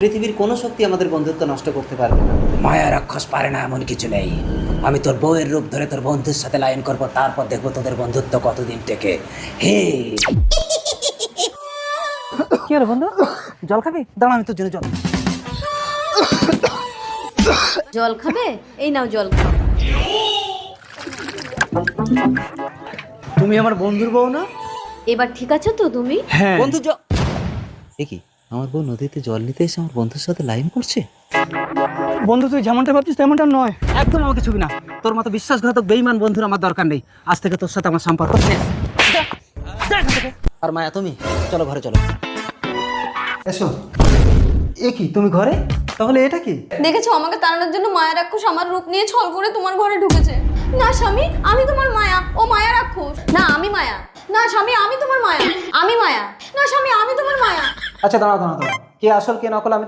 পৃথিবীর কোনো শক্তি আমাদের বন্ধুত্ব নষ্ট করতে পারবে না। মায়া রাক্ষস পারে না এমন কিছু নেই। আমি তোর বউয়ের রূপ ধরে তোর বন্ধুর সাথে লাইন করব, তারপর দেখবো তোদের বন্ধুত্ব কতদিন টেকে। হে কি হলো বন্ধু, জল খাবি? দাঁড়া, আমি তোর জন্য জল। জল খাবে? এই নাও জল খাও। তুমি আমার বন্ধুর বউ না? এবার ঠিক আছো তো তুমি? হ্যাঁ বন্ধু। এ কি, আমার বউ নদীতে জল নিতে এসে আমার বন্ধুর সাথে লাইন করছে? বন্ধু তুই যেমনটা ভাবছিস তেমনটা নয়। একদম আমাকে ছবি না। তোর মতো বিশ্বাসঘাতক বেঈমান বন্ধুর আমার দরকার নেই। আজ থেকে তোর সাথে আমার সম্পর্ক শেষ। যা, যা এখান থেকে। আর মায়া, তুমি চলো ঘরে চলো। এসো। এ কি, তুমি ঘরে? তাহলে এটা কি? দেখেছো, আমাকে তাড়ানোর জন্য মায়া রাক্ষস আমার রূপ নিয়ে ছল করে তোমার ঘরে ঢুকেছে। না স্বামী, আমি তোমার মায়া, ও মায়া রাক্ষস। না আমি মায়া। না স্বামী, আমি তোমার মায়া, আমি মায়া। না স্বামী, আমি তোমার মায়া। আচ্ছা দাঁড়াও দাঁড়াও দাঁড়াও, কে আসল কে নকল আমি তো